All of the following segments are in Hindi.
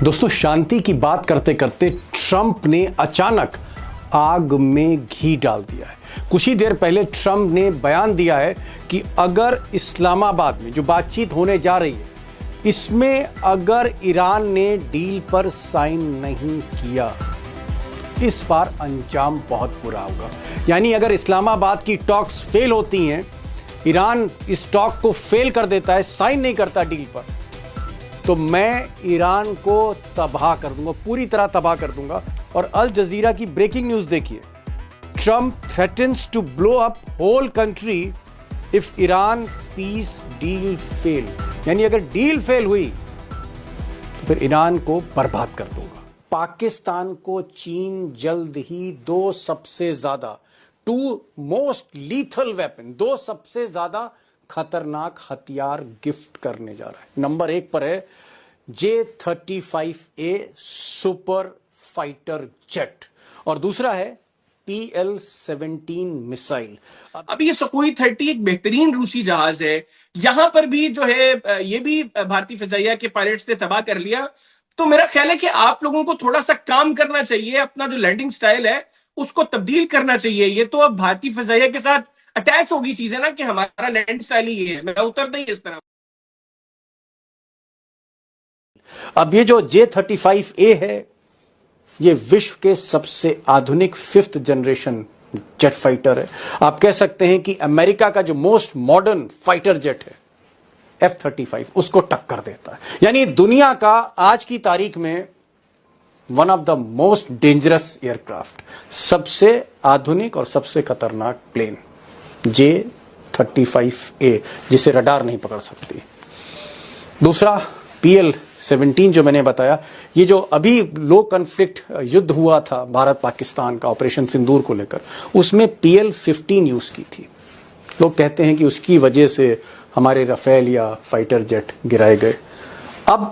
दोस्तों, शांति की बात करते करते ट्रंप ने अचानक आग में घी डाल दिया है। कुछ ही देर पहले ट्रंप ने बयान दिया है कि अगर इस्लामाबाद में जो बातचीत होने जा रही है, इसमें अगर ईरान ने डील पर साइन नहीं किया, इस बार अंजाम बहुत बुरा होगा। यानी अगर इस्लामाबाद की टॉक्स फेल होती हैं, ईरान इस टॉक को फेल कर देता है, साइन नहीं करता डील पर, तो मैं ईरान को तबाह कर दूंगा, पूरी तरह तबाह कर दूंगा। और अल जजीरा की ब्रेकिंग न्यूज़ देखिए, Trump threatens to blow up whole country if Iran peace deal fail. यानी अगर डील फेल हुई तो फिर ईरान को बर्बाद कर दूंगा। पाकिस्तान को चीन जल्द ही दो मोस्ट लीथल वेपन, दो सबसे ज्यादा खतरनाक हथियार गिफ्ट करने जा रहा है। नंबर 1 पर है J-35A सुपर फाइटर जेट और दूसरा है PL-17 मिसाइल। अब ये सुखोई 30 एक बेहतरीन रूसी जहाज है। यहां पर भी जो है ये भी भारतीय फिजाइया के पायलट्स ने तबाह कर लिया। तो मेरा ख्याल है कि आप लोगों को थोड़ा सा काम करना चाहिए, अपना जो लैंडिंग स्टाइल है उसको तब्दील करना चाहिए। ये तो अब भारतीय फिजाइया के साथ अटैच होगी चीजें ना कि हमारा लैंड स्टाइल ही है, मैं उतरता ही इस तरह। अब ये जो J-35A है, ये विश्व के सबसे आधुनिक 5th जनरेशन जेट फाइटर है। आप कह सकते हैं कि अमेरिका का जो मोस्ट मॉडर्न फाइटर जेट है F-35, उसको टक्कर देता है। यानी दुनिया का आज की तारीख में one of the most dangerous aircraft, सबसे आधुनिक और सबसे खतरनाक प्लेन J-35A, जिसे रडार नहीं पकड़ सकती। दूसरा PL-17 जो मैंने बताया, ये जो अभी लो कॉन्फ्लिक्ट युद्ध हुआ था भारत पाकिस्तान का ऑपरेशन सिंदूर को लेकर, उसमें PL-15 यूज की थी। लोग कहते हैं कि उसकी वजह से हमारे राफेल या फाइटर जेट गिराए गए। अब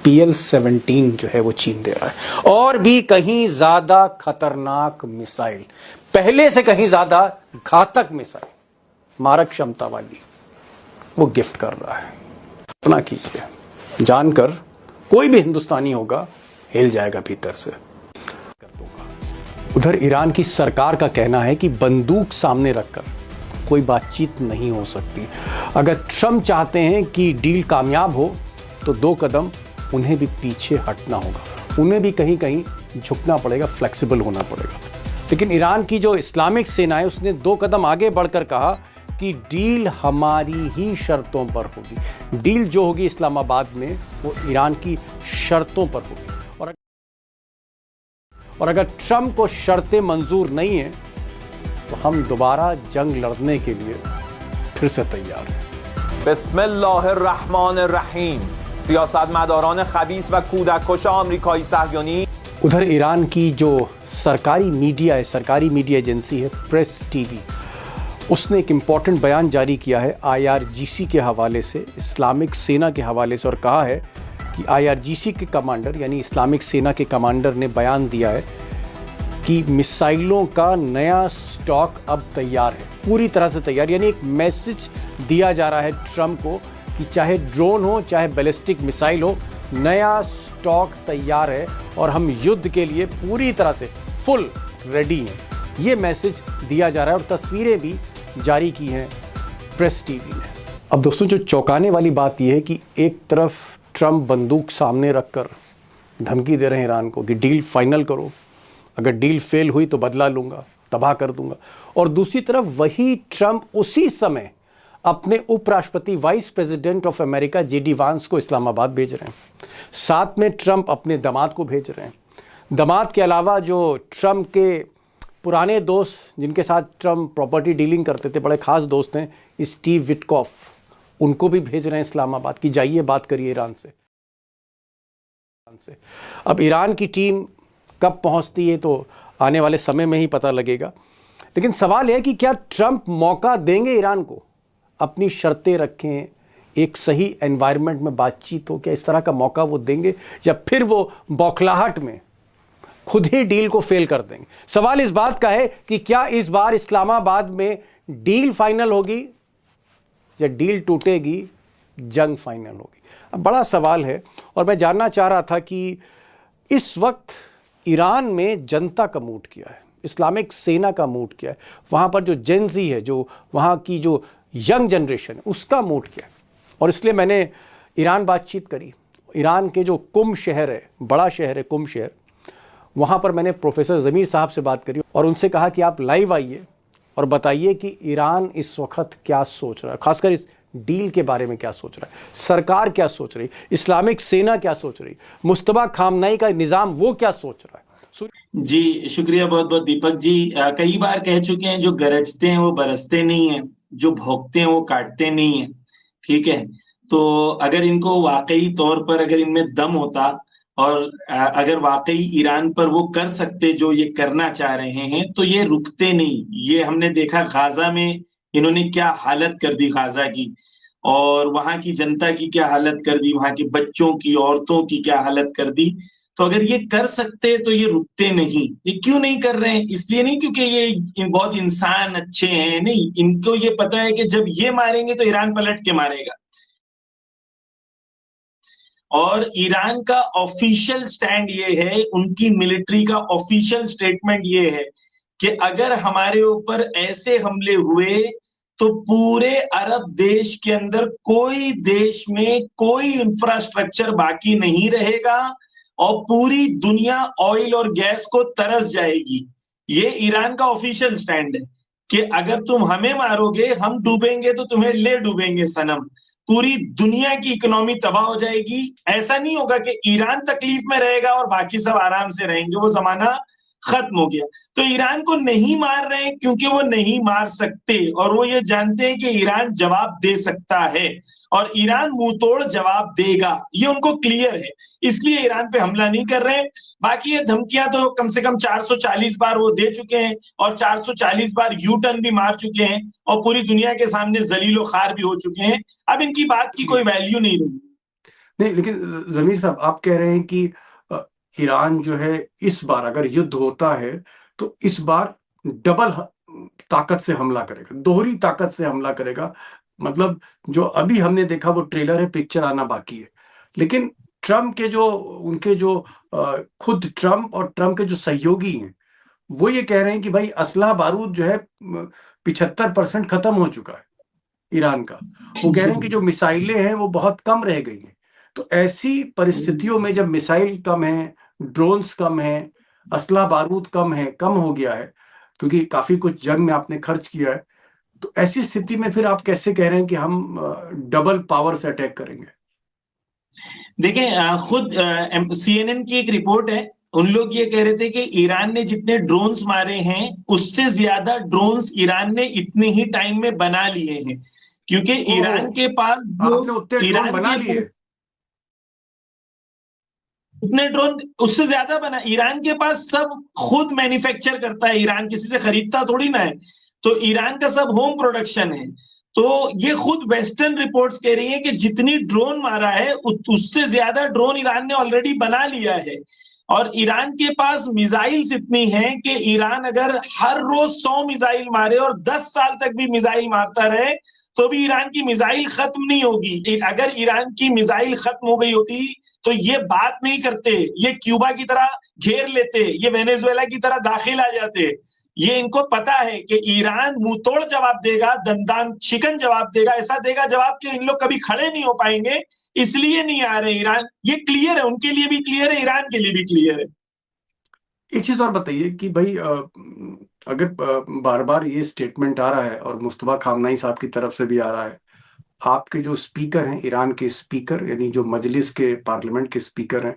PL-17 जो है वो चीन दे रहा है, और भी कहीं ज्यादा खतरनाक मिसाइल, पहले से कहीं ज्यादा घातक मिसाइल, मारक क्षमता वाली, वो गिफ्ट कर रहा है। अपना कीजिए, जानकर कोई भी हिंदुस्तानी होगा हिल जाएगा भीतर से। उधर ईरान की सरकार का कहना है कि बंदूक सामने रखकर कोई बातचीत नहीं हो सकती। अगर ट्रंप चाहते हैं कि डील कामयाब हो तो 2 कदम उन्हें भी पीछे हटना होगा, उन्हें भी कहीं कहीं झुकना पड़ेगा, फ्लेक्सिबल होना पड़ेगा। लेकिन ईरान की जो इस्लामिक सेना है, उसने 2 कदम आगे बढ़कर कहा कि डील हमारी ही शर्तों पर होगी। डील जो होगी इस्लामाबाद में, वो ईरान की शर्तों पर होगी। और अगर ट्रंप को शर्तें मंजूर नहीं है तो हम दोबारा जंग लड़ने के लिए फिर से तैयार हैं। बिस्मिल्लाहिर्रहमानिर्रहीम। सियासतमदारान खबीस व कूदककश आमरीकाई सहयोनी। उधर ईरान की जो सरकारी मीडिया है, सरकारी मीडिया एजेंसी है प्रेस टीवी, उसने एक इम्पॉर्टेंट बयान जारी किया है IRGC के हवाले से, इस्लामिक सेना के हवाले से, और कहा है कि IRGC के कमांडर यानी इस्लामिक सेना के कमांडर ने बयान दिया है कि मिसाइलों का नया स्टॉक अब तैयार है, पूरी तरह से तैयार। यानी एक मैसेज दिया जा रहा है ट्रंप को कि चाहे ड्रोन हो, चाहे बैलिस्टिक मिसाइल हो, नया स्टॉक तैयार है और हम युद्ध के लिए पूरी तरह से फुल रेडी हैं। ये मैसेज दिया जा रहा है और तस्वीरें भी जारी की हैं प्रेस टीवी ने। अब दोस्तों, जो चौंकाने वाली बात यह है कि एक तरफ ट्रंप बंदूक सामने रखकर धमकी दे रहे हैं ईरान को कि डील फाइनल करो, अगर डील फेल हुई तो बदला लूंगा, तबाह कर दूंगा। और दूसरी तरफ वही ट्रंप उसी समय अपने उपराष्ट्रपति vice president of America JD वांस को इस्लामाबाद भेज रहे हैं। साथ में ट्रंप अपने दामाद को भेज रहे हैं। दामाद के अलावा जो ट्रंप के पुराने दोस्त, जिनके साथ ट्रंप प्रॉपर्टी डीलिंग करते थे, बड़े खास दोस्त हैं, स्टीव विटकॉफ, उनको भी भेज रहे हैं इस्लामाबाद कि जाइए बात करिए ईरान से। अब ईरान की टीम कब पहुंचती है तो आने वाले समय में ही पता लगेगा। लेकिन सवाल है कि क्या ट्रंप मौका देंगे ईरान को, अपनी शर्तें रखें, एक सही एनवायरनमेंट में बातचीत हो, क्या इस तरह का मौका वो देंगे, या फिर वो बौखलाहट में खुद ही डील को फेल कर देंगे। सवाल इस बात का है कि क्या इस बार इस्लामाबाद में डील फाइनल होगी या डील टूटेगी जंग फाइनल होगी। अब बड़ा सवाल है और मैं जानना चाह रहा था कि इस वक्त ईरान में जनता का मूड क्या है, इस्लामिक सेना का मूड क्या है, वहाँ पर जो जेनजी है, जो वहाँ की जो यंग जनरेशन है, उसका मूड क्या है। और इसलिए मैंने ईरान बातचीत करी। ईरान के जो कुम शहर है, बड़ा शहर है कुम शहर, वहाँ पर मैंने प्रोफेसर ज़मीर साहब से बात करी और उनसे कहा कि आप लाइव आइए और बताइए कि ईरान इस वक्त क्या सोच रहा है, खासकर इस डील के बारे में क्या सोच रहा है, सरकार क्या सोच रही, इस्लामिक सेना क्या सोच रही, मुस्तफा खामनेई का निज़ाम वो क्या सोच रहा है। जी, शुक्रिया बहुत बहुत दीपक जी। कई बार कह चुके हैं, जो गरजते हैं वो बरसते नहीं हैं, जो भौंकते हैं वो काटते नहीं हैं। ठीक है, तो अगर इनको वाकई तौर पर अगर इनमें दम होता और अगर वाकई ईरान पर वो कर सकते जो ये करना चाह रहे हैं, तो ये रुकते नहीं। ये हमने देखा गाजा में इन्होंने क्या हालत कर दी गाजा की, और वहां की जनता की क्या हालत कर दी, वहां के बच्चों की, औरतों की क्या हालत कर दी। तो अगर ये कर सकते तो ये रुकते नहीं। ये क्यों नहीं कर रहे हैं? इसलिए नहीं क्योंकि ये बहुत इंसान अच्छे हैं, नहीं, इनको ये पता है कि जब ये मारेंगे तो ईरान पलट के मारेगा। और ईरान का ऑफिशियल स्टैंड ये है, उनकी मिलिट्री का ऑफिशियल स्टेटमेंट ये है कि अगर हमारे ऊपर ऐसे हमले हुए तो पूरे अरब देश के अंदर कोई देश में कोई इंफ्रास्ट्रक्चर बाकी नहीं रहेगा और पूरी दुनिया ऑयल और गैस को तरस जाएगी। ये ईरान का ऑफिशियल स्टैंड है कि अगर तुम हमें मारोगे, हम डूबेंगे तो तुम्हें ले डूबेंगे सनम। पूरी दुनिया की इकोनॉमी तबाह हो जाएगी। ऐसा नहीं होगा कि ईरान तकलीफ में रहेगा और बाकी सब आराम से रहेंगे, वो जमाना खत्म हो गया। तो ईरान को नहीं मार रहे हैं क्योंकि वो नहीं मार सकते, और वो ये जानते हैं कि ईरान जवाब दे सकता है और ईरान मुंहतोड़ जवाब देगा, ये उनको क्लियर है, इसलिए ईरान पे हमला नहीं कर रहे हैं। बाकी ये धमकियां तो कम से कम 440 बार वो दे चुके हैं और 440 बार यू टर्न भी मार चुके हैं और पूरी दुनिया के सामने जलीलो खार भी हो चुके हैं। अब इनकी बात की कोई वैल्यू नहीं रही। नहीं, लेकिन ज़मीर साहब आप कह रहे हैं कि ईरान जो है इस बार अगर युद्ध होता है तो इस बार डबल ताकत से हमला करेगा, दोहरी ताकत से हमला करेगा। मतलब जो अभी हमने देखा वो ट्रेलर है, पिक्चर आना बाकी है। लेकिन ट्रम्प के जो उनके जो खुद ट्रम्प और ट्रम्प के जो सहयोगी हैं वो ये कह रहे हैं कि भाई असला बारूद जो है 75% खत्म हो चुका है ईरान का। वो कह रहे हैं कि जो मिसाइलें हैं वो बहुत कम रह गई हैं। तो ऐसी परिस्थितियों में जब मिसाइल कम है, ड्रोन्स कम है, असला बारूद कम है, कम हो गया है, क्योंकि काफी कुछ जंग में आपने खर्च किया है, तो ऐसी स्थिति में फिर आप कैसे कह रहे हैं कि हम डबल पावर से अटैक करेंगे? देखें, खुद CNN की एक रिपोर्ट है, उन लोग ये कह रहे थे कि ईरान ने जितने ड्रोन्स मारे हैं उससे ज्यादा ड्रोन्स ईरान ने इतने ही टाइम में बना लिए हैं, क्योंकि ईरान के पास आपने उतने ड्रोन बना लिए, उतने ड्रोन उससे ज्यादा बना। ईरान के पास सब खुद मैन्युफैक्चर करता है, ईरान किसी से खरीदता थोड़ी ना है, तो ईरान का सब होम प्रोडक्शन है। तो ये खुद वेस्टर्न रिपोर्ट्स कह रही हैं कि जितनी ड्रोन मारा है उससे ज्यादा ड्रोन ईरान ने ऑलरेडी बना लिया है। और ईरान के पास मिसाइल्स इतनी हैं कि ईरान अगर हर रोज 100 मिसाइल मारे और 10 साल तक भी मिसाइल मारता रहे तो भी ईरान की मिसाइल खत्म नहीं होगी। अगर ईरान की मिसाइल खत्म हो गई होती तो ये बात नहीं करते, ये क्यूबा की तरह घेर लेते, ये वेनेजुएला की तरह दाखिल आ जाते। ये इनको पता है कि ईरान मुंहतोड़ जवाब देगा, दंदान चिकन जवाब देगा, ऐसा देगा जवाब कि इन लोग कभी खड़े नहीं हो पाएंगे, इसलिए नहीं आ रहे ईरान। ये क्लियर है, उनके लिए भी क्लियर है, ईरान के लिए भी क्लियर है। एक चीज और बताइए कि भाई अगर बार बार ये स्टेटमेंट आ रहा है और मुस्तफा खामनेई साहब की तरफ से भी आ रहा है, आपके जो स्पीकर हैं, ईरान के स्पीकर यानी जो मजलिस के पार्लियामेंट के स्पीकर हैं,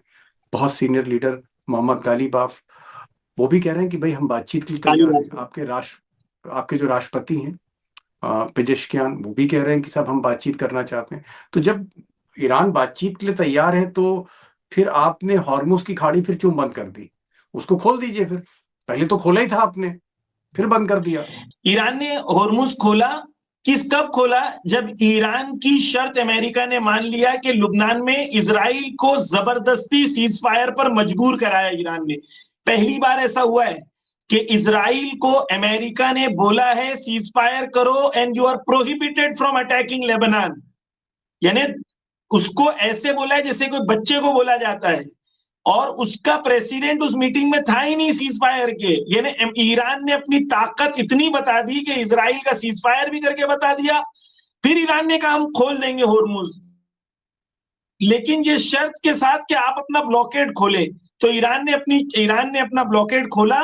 बहुत सीनियर लीडर मोहम्मद गालिबाफ, वो भी कह रहे हैं कि भाई हम बातचीत के लिए तैयार हैं। आपके जो राष्ट्रपति हैं पेजेश्कियान, वो भी कह रहे हैं कि साहब हम बातचीत करना चाहते हैं। तो जब ईरान बातचीत के लिए तैयार है तो फिर आपने हॉर्मुज की खाड़ी फिर क्यों बंद कर दी? उसको खोल दीजिए, फिर पहले तो खोला ही था आपने, फिर बंद कर दिया। ईरान ने हॉर्मुज खोला, कब खोला? जब ईरान की शर्त अमेरिका ने मान लिया कि लुबनान में इजराइल को जबरदस्ती सीज फायर पर मजबूर कराया ईरान ने। पहली बार ऐसा हुआ है कि इजराइल को अमेरिका ने बोला है सीज फायर करो and you are prohibited from attacking Lebanon. यानी उसको ऐसे बोला है जैसे कोई बच्चे को बोला जाता है, और उसका प्रेसिडेंट उस मीटिंग में था ही नहीं सीज फायर के। यानी ईरान ने अपनी ताकत इतनी बता दी कि इजराइल का सीज फायर भी करके बता दिया, फिर ईरान ने कहा हम खोल देंगे होर्मुज, लेकिन ये शर्त के साथ कि आप अपना ब्लॉकेड खोले। तो ईरान ने अपना ब्लॉकेड खोला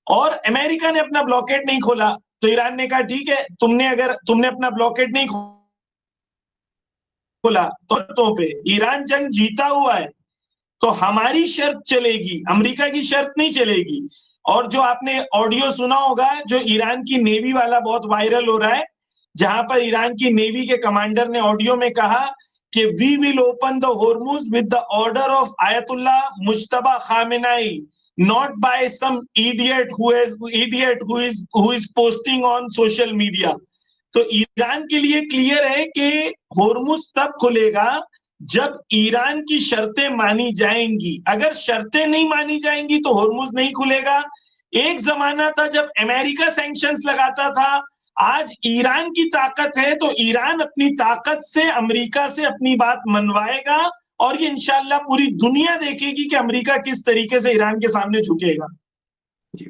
और अमेरिका ने अपना ब्लॉकेड नहीं खोला। तो ईरान ने कहा ठीक है, तुमने अपना ब्लॉकेड नहीं खोला तो पे ईरान जंग जीता हुआ है, तो हमारी शर्त चलेगी, अमेरिका की शर्त नहीं चलेगी। और जो आपने ऑडियो सुना होगा, जो ईरान की नेवी वाला बहुत वायरल हो रहा है, जहां पर ईरान की नेवी के कमांडर ने ऑडियो में कहा कि we will open the Hormuz with the order of Ayatollah Mojtaba Khamenei, not by some idiot who is posting on social media। तो ईरान के लिए क्लियर है कि होर्मुज तब खुलेगा जब ईरान की शर्तें मानी जाएंगी। अगर शर्तें नहीं मानी जाएंगी तो होर्मुज नहीं खुलेगा। एक जमाना था जब अमेरिका सैंक्शंस लगाता था, आज ईरान की ताकत है तो ईरान अपनी ताकत से अमेरिका से अपनी बात मनवाएगा, और ये इंशाल्लाह पूरी दुनिया देखेगी कि अमेरिका किस तरीके से ईरान के सामने झुकेगा। जी।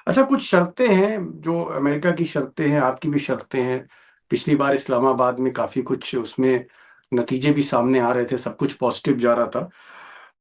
अच्छा, कुछ शर्तें हैं, जो अमेरिका की शर्तें हैं, आपकी भी शर्तें हैं। पिछली बार इस्लामाबाद में काफी कुछ उसमें नतीजे भी सामने आ रहे थे, सब कुछ पॉजिटिव जा रहा था।